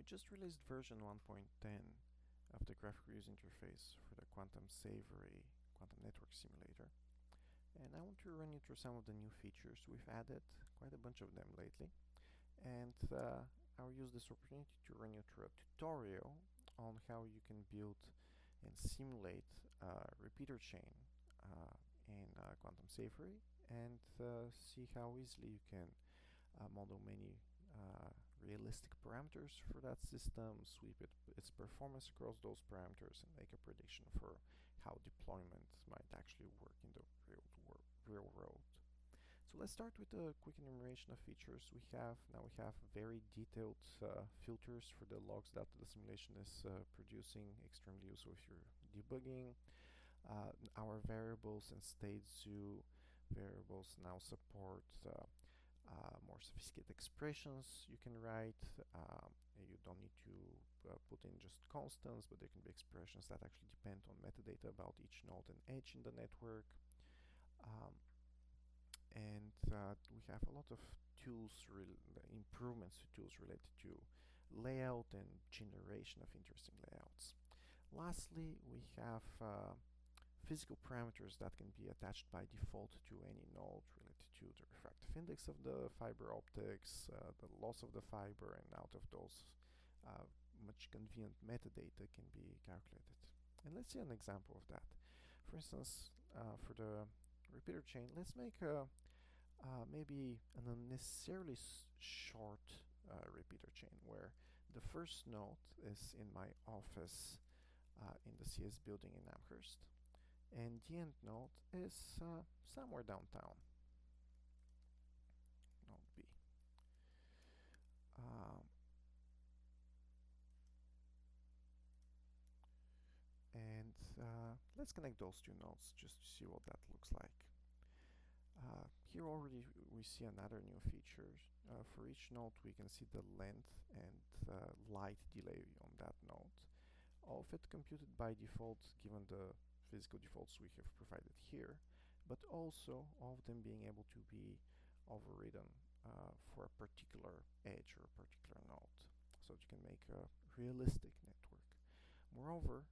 We just released version 1.10 of the graphical user interface for the QuantumSavory quantum network simulator, and I want to run you through some of the new features. We've added quite a bunch of them lately, and I'll use this opportunity to run you through a tutorial on how you can build and simulate a repeater chain in QuantumSavory, and see how easily you can model many realistic parameters for that system, sweep its performance across those parameters, and make a prediction for how deployment might actually work in the real world. So let's start with a quick enumeration of features we have. Now we have very detailed filters for the logs that the simulation is producing, extremely useful if you're debugging. Our variables and state zoo variables now support more sophisticated expressions you can write. You don't need to put in just constants, but there can be expressions that actually depend on metadata about each node and edge in the network. And we have a lot of tools, improvements to tools related to layout and generation of interesting layouts. Lastly, we have physical parameters that can be attached by default to any node related to the refractive index of the fiber optics, the loss of the fiber, and out of those much convenient metadata can be calculated. And let's see an example of that. For instance, for the repeater chain, let's make maybe an unnecessarily short repeater chain where the first node is in my office in the CS building in Amherst, and the end node is somewhere downtown, node B. And let's connect those two nodes just to see what that looks like. Here already we see another new feature. For each node we can see the length and light delay on that node. All of it computed by default given the physical defaults we have provided here, but also all of them being able to be overridden for a particular edge or a particular node, so that you can make a realistic network. Moreover,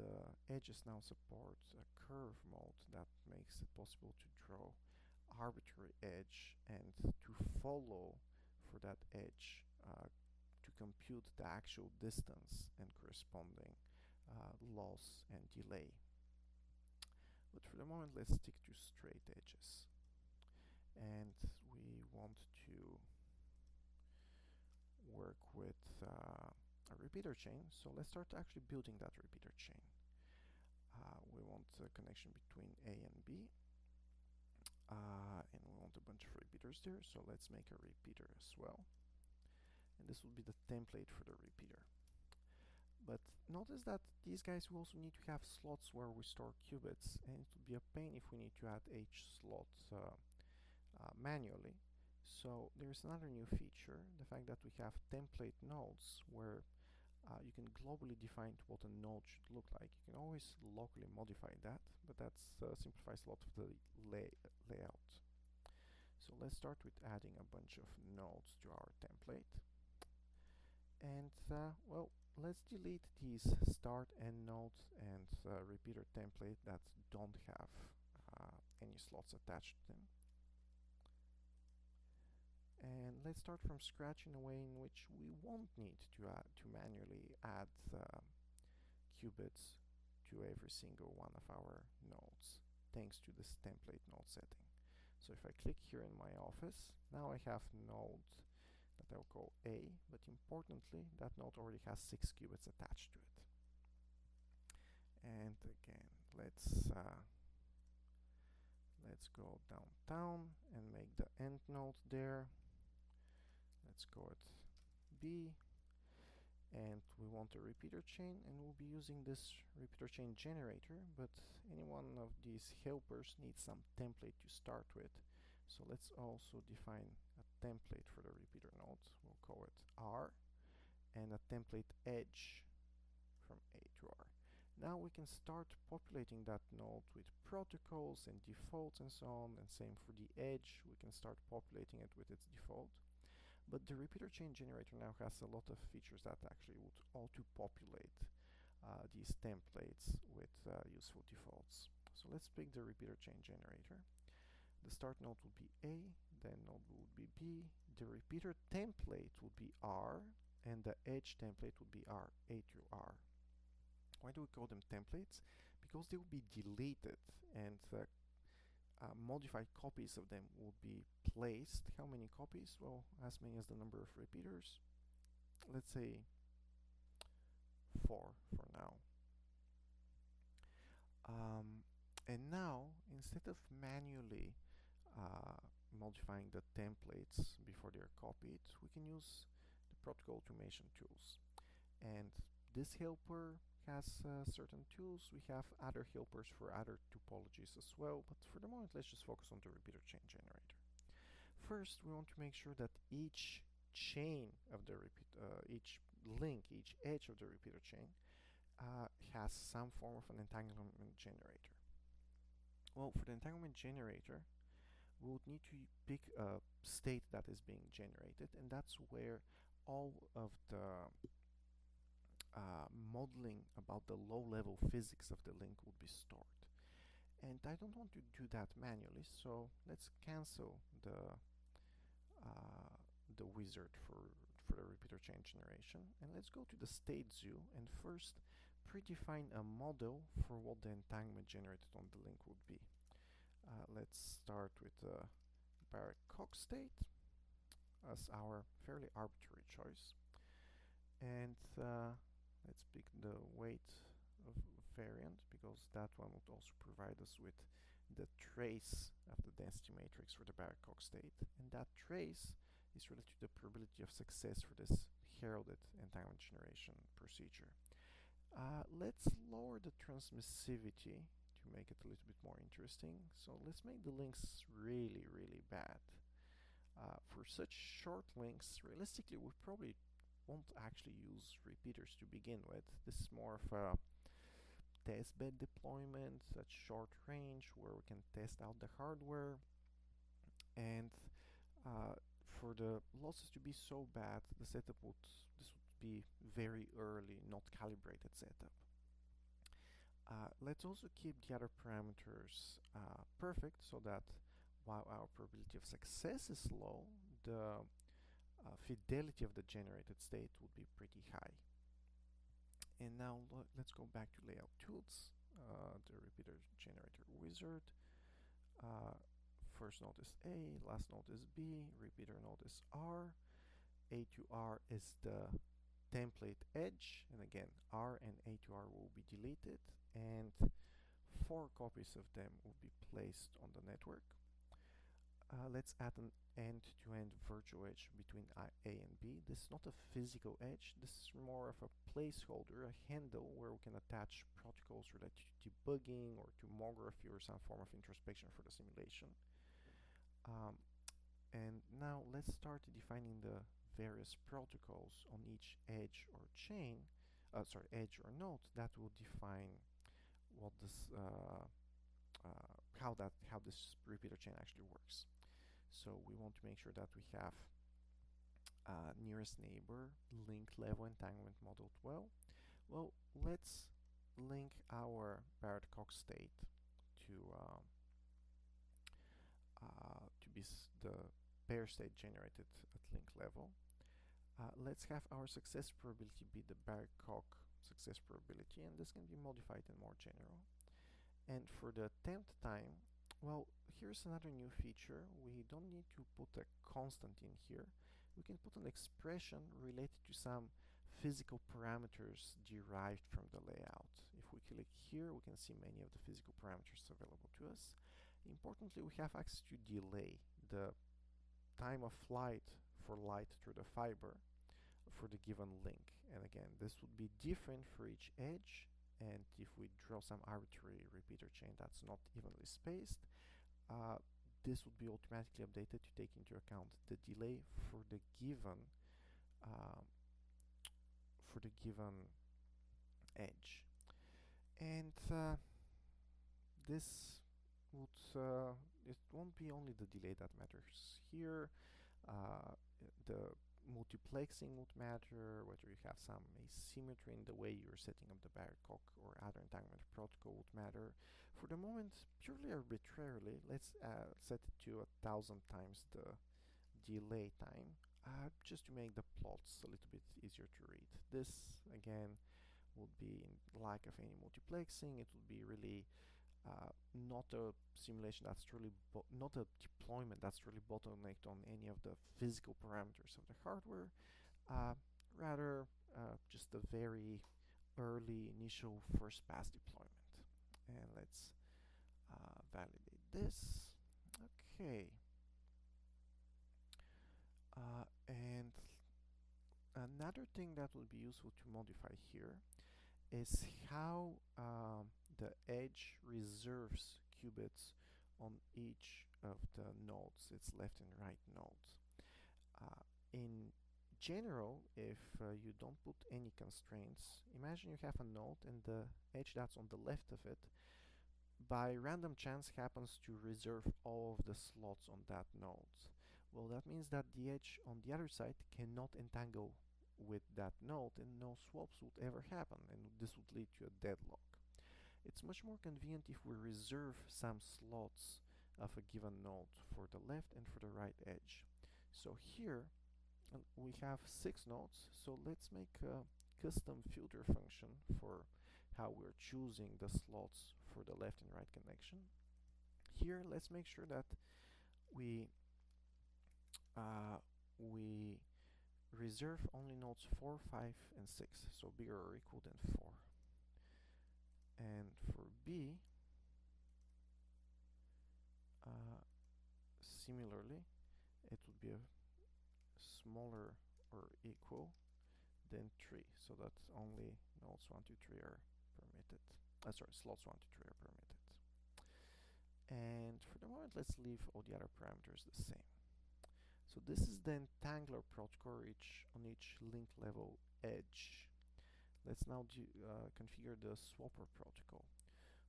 the edges now support a curve mode that makes it possible to draw arbitrary edge and to follow for that edge to compute the actual distance and corresponding loss and delay. But for the moment, let's stick to straight edges. And we want to work with a repeater chain, so let's start actually building that repeater chain. We want a connection between A and B, and we want a bunch of repeaters there, so let's make a repeater as well. And this will be the template for the repeater. But notice that these guys will also need to have slots where we store qubits, and it would be a pain if we need to add H slots manually. So there's another new feature, the fact that we have template nodes where you can globally define what a node should look like. You can always locally modify that, but that simplifies a lot of the layout. So let's start with adding a bunch of nodes to our template. And well, let's delete these start end node and repeater template that don't have any slots attached to them. And let's start from scratch in a way in which we won't need to manually add qubits to every single one of our nodes, thanks to this template node setting. So if I click here in my office, now I have node that I'll call A, but importantly, that node already has 6 qubits attached to it. And again, let's go downtown and make the end node there. Let's call it B, and we want a repeater chain, and we'll be using this repeater chain generator, but any one of these helpers needs some template to start with. So let's also define a template for the repeater node. We'll call it R, and a template edge from A to R. Now we can start populating that node with protocols and defaults and so on, and same for the edge, we can start populating it with its default. But the repeater chain generator now has a lot of features that actually would auto-populate these templates with useful defaults. So let's pick the repeater chain generator. The start node would be A, then node would be B, the repeater template would be R, and the edge template would be R, A through R. Why do we call them templates? Because they will be deleted and modified copies of them will be placed. How many copies? Well, as many as the number of repeaters. Let's say 4 for now. And now, instead of manually modifying the templates before they are copied, we can use the protocol automation tools. And this helper has certain tools. We have other helpers for other topologies as well, but for the moment let's just focus on the repeater chain generator. First, we want to make sure that each chain of the each link, each edge of the repeater chain has some form of an entanglement generator. Well, for the entanglement generator, we would need to pick a state that is being generated, and that's where all of the modeling about the low-level physics of the link would be stored. And I don't want to do that manually, so let's cancel the wizard for the repeater chain generation, and let's go to the state zoo and first predefine a model for what the entanglement generated on the link would be. Let's start with the Barrett-Kok state as our fairly arbitrary choice, and let's pick the weight of variant because that one would also provide us with the trace of the density matrix for the Barrett-Kok state, and that trace is related to the probability of success for this heralded entanglement generation procedure. Let's lower the transmissivity to make it a little bit more interesting. So let's make the links really, really bad. For such short links, realistically, we probably won't actually use repeaters to begin with. This is more of a testbed deployment at short range where we can test out the hardware, and for the losses to be so bad, this would be very early, not calibrated setup. Let's also keep the other parameters perfect so that while our probability of success is low, the fidelity of the generated state would be pretty high. And now let's go back to layout tools, the repeater generator wizard. First node is A, last node is B, repeater node is R, A to R is the template edge, and again R and A to R will be deleted, and 4 copies of them will be placed on the network. Let's add an end-to-end virtual edge between A and B. This is not a physical edge, this is more of a placeholder, a handle where we can attach protocols related to debugging or tomography or some form of introspection for the simulation. And now let's start defining the various protocols on each edge or chain, edge or node that will define what this how this repeater chain actually works. So we want to make sure that we have nearest neighbor link level entanglement modeled well. Well, let's link our Barrett-Kok state to be the pair state generated at link level. Let's have our success probability be the Barrett-Kok success probability, and this can be modified in more general. And for the attempt time, well, here's another new feature. We don't need to put a constant in here. We can put an expression related to some physical parameters derived from the layout. If we click here, we can see many of the physical parameters available to us. Importantly, we have access to delay, the time of flight for light through the fiber for the given link. And again, this would be different for each edge, and if we draw some arbitrary repeater chain that's not evenly spaced, this would be automatically updated to take into account the delay for the given edge. And this would it won't be only the delay that matters here. the multiplexing would matter, whether you have some asymmetry in the way you're setting up the Barrett-Kok or other entanglement protocol would matter. For the moment, purely arbitrarily, let's set it to 1,000 times the delay time, just to make the plots a little bit easier to read. This, again, would be in lack of any multiplexing. It would be really not a simulation that's truly, not a deployment that's really bottlenecked on any of the physical parameters of the hardware, rather just a very early initial first pass deployment. And let's validate this. Okay. And another thing that would be useful to modify here is how the edge reserves qubits on each of the nodes, its left and right nodes. In general, if you don't put any constraints, imagine you have a node and the edge that's on the left of it, by random chance happens to reserve all of the slots on that node. Well, that means that the edge on the other side cannot entangle with that node and no swaps would ever happen, and this would lead to a deadlock. It's much more convenient if we reserve some slots of a given node for the left and for the right edge. So here we have 6 nodes, so let's make a custom filter function for how we're choosing the slots for the left and right connection. Here, let's make sure that we reserve only nodes 4, 5, and 6, so bigger or equal than 4. And for B, similarly, it would be a smaller or equal than 3, so that only nodes 1, 2, 3 are permitted. Slots 1, 2, 3 are permitted. And for the moment, let's leave all the other parameters the same. So this is the entangler protocol on each link level edge. Let's now configure the swapper protocol.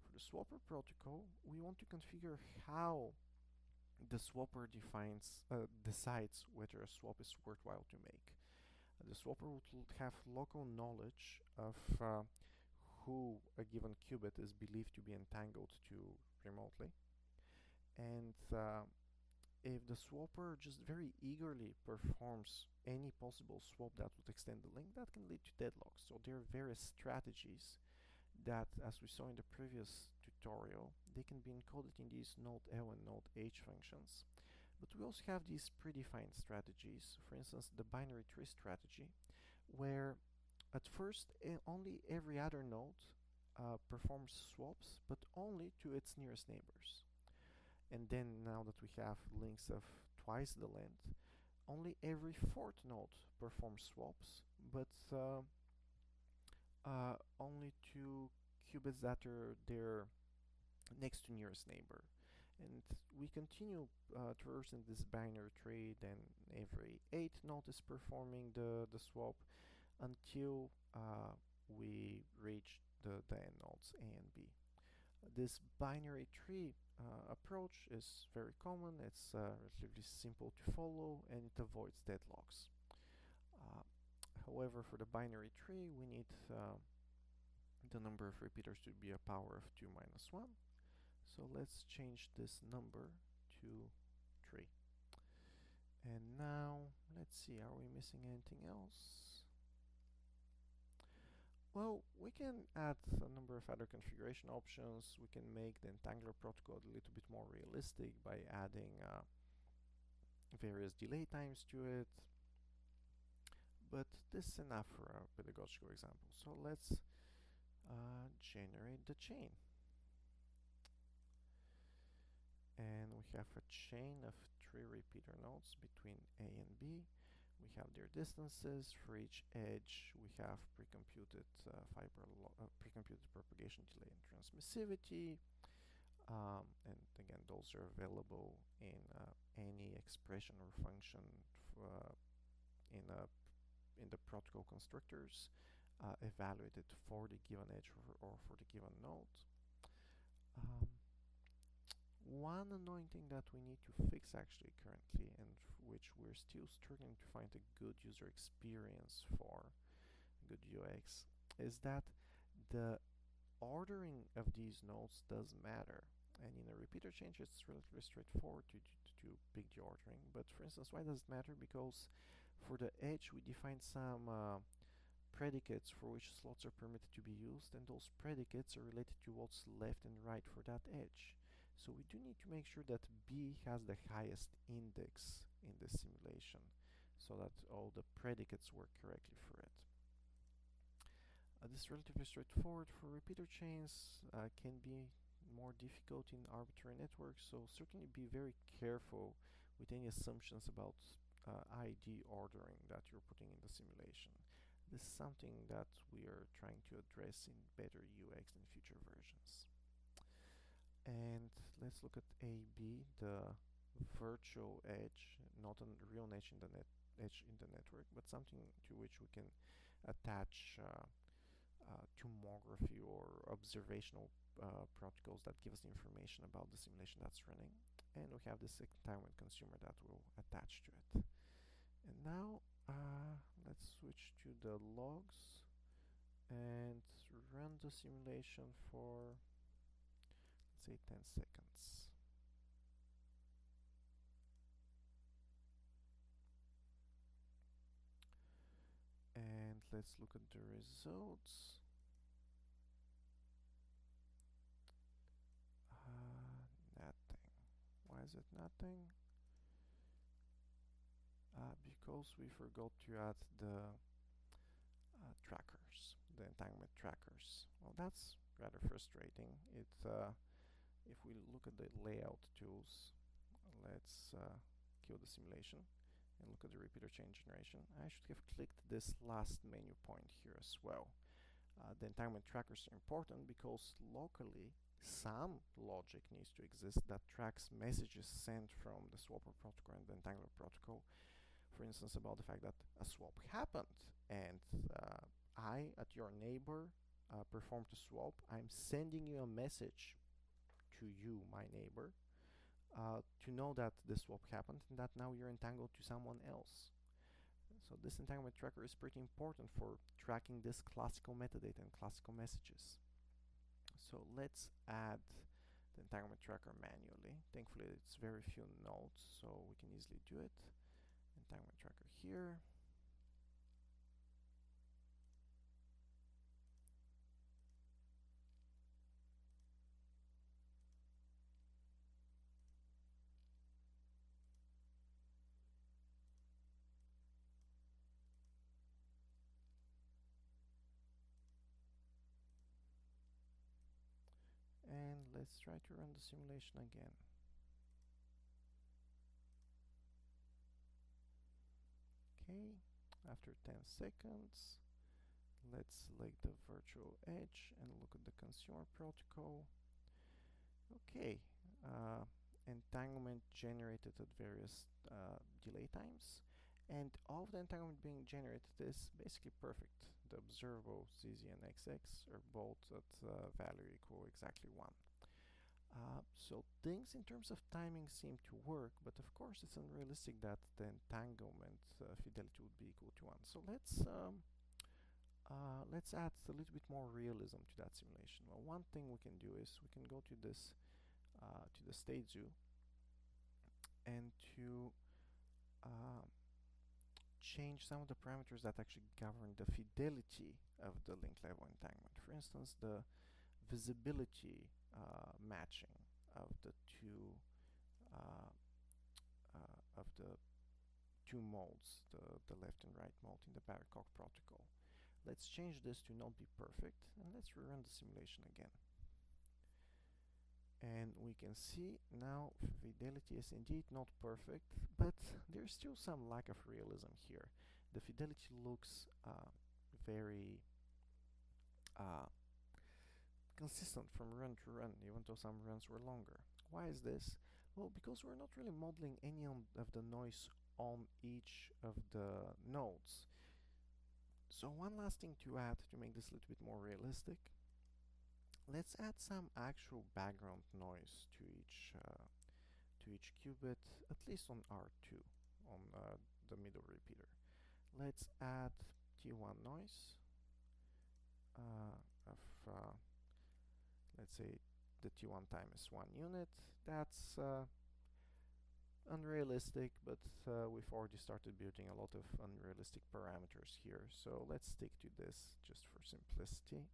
For the swapper protocol, we want to configure how the swapper decides whether a swap is worthwhile to make. The swapper would have local knowledge of who a given qubit is believed to be entangled to remotely, and if the swapper just very eagerly performs any possible swap that would extend the link, that can lead to deadlocks. So there are various strategies that, as we saw in the previous tutorial, they can be encoded in these node L and node H functions. But we also have these predefined strategies, for instance the binary tree strategy, where at first only every other node performs swaps, but only to its nearest neighbors. And then now that we have links of twice the length, only every fourth node performs swaps, but only to qubits that are their next to nearest neighbor. And we continue traversing this binary tree, then every 8 node is performing the swap until we reach the end nodes A and B. This binary tree approach is very common, it's relatively simple to follow, and it avoids deadlocks. However, for the binary tree, we need the number of repeaters to be a power of 2 minus 1. So let's change this number to 3. And now, let's see, are we missing anything else? Well, we can add a number of other configuration options. We can make the entangler protocol a little bit more realistic by adding various delay times to it. But this is enough for a pedagogical example. So let's generate the chain. And we have a chain of 3 repeater nodes between A and B. We have their distances. For each edge, we have pre-computed pre-computed propagation delay and transmissivity. And again, those are available in any expression or function in the protocol constructors evaluated for the given edge or for the given node. One annoying thing that we need to fix actually currently, and which we're we're still struggling to find a good user experience for good UX, is that the ordering of these nodes does matter. And in a repeater change, it's relatively straightforward to pick the ordering. But for instance, why does it matter? Because for the edge, we define some predicates for which slots are permitted to be used, and those predicates are related to what's left and right for that edge. So we do need to make sure that B has the highest index in the simulation so that all the predicates work correctly for it. This is relatively straightforward. For repeater chains, can be more difficult in arbitrary networks, so certainly be very careful with any assumptions about ID ordering that you're putting in the simulation. This is something that we are trying to address in better UX in future versions. And let's look at AB, the virtual edge, not a real edge in the network, but something to which we can attach tomography or observational protocols that give us information about the simulation that's running. And we have this entanglement consumer that will attach to it. And now let's switch to the logs and run the simulation for, let's say, 10 seconds. And let's look at the results. Nothing. Why is it nothing? Because we forgot to add the trackers, the entanglement trackers. Well, that's rather frustrating. If we look at the layout tools, let's kill the simulation and look at the repeater chain generation. I should have clicked this last menu point here as well. The entanglement trackers are important because locally some logic needs to exist that tracks messages sent from the swapper protocol and the entanglement protocol. For instance, about the fact that a swap happened and I, at your neighbor, performed a swap. I'm sending you a message to you, my neighbor, to know that the swap happened and that now you're entangled to someone else. So this entanglement tracker is pretty important for tracking this classical metadata and classical messages. So let's add the entanglement tracker manually. Thankfully, it's very few nodes, so we can easily do it. Entanglement tracker here. And let's try to run the simulation again. Okay, after 10 seconds, let's select the virtual edge and look at the consumer protocol. Okay, entanglement generated at various delay times, and all of the entanglement being generated is basically perfect. The observable ZZ and XX are both at value equal exactly 1. So things in terms of timing seem to work, but of course it's unrealistic that the entanglement fidelity would be equal to 1. So let's add a little bit more realism to that simulation. Well, one thing we can do is we can go to this to the state zoo and to change some of the parameters that actually govern the fidelity of the link level entanglement. For instance, the visibility matching of the two modes, the left and right mode in the Barrett-Kok protocol. Let's change this to not be perfect, and let's rerun the simulation again. And we can see now fidelity is indeed not perfect, but there's still some lack of realism here. The fidelity looks very consistent from run to run, even though some runs were longer. Why is this? Well, because we're not really modeling any of the noise on each of the nodes. So one last thing to add to make this a little bit more realistic, let's add some actual background noise to each qubit, at least on R2, on the middle repeater. Let's add T1 noise of let's say the T1 time is 1 unit. That's unrealistic, but we've already started building a lot of unrealistic parameters here, so let's stick to this just for simplicity.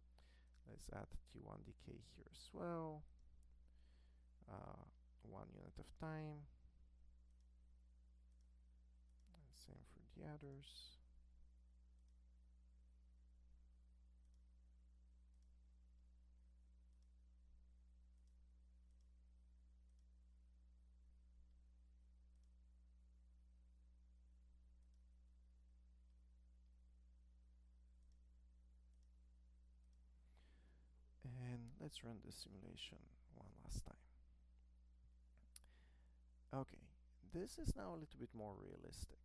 Let's add T1 decay here as well. 1 unit of time, and same for the others. And let's run this simulation one last time. Okay, this is now a little bit more realistic.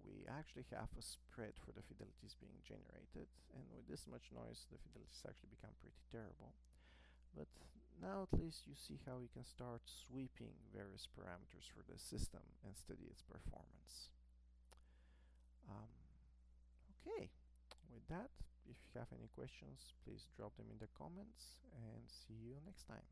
We actually have a spread for the fidelities being generated, and with this much noise the fidelities actually become pretty terrible. But now at least you see how you can start sweeping various parameters for the system and study its performance. Okay, with that, if you have any questions, please drop them in the comments, and see you next time.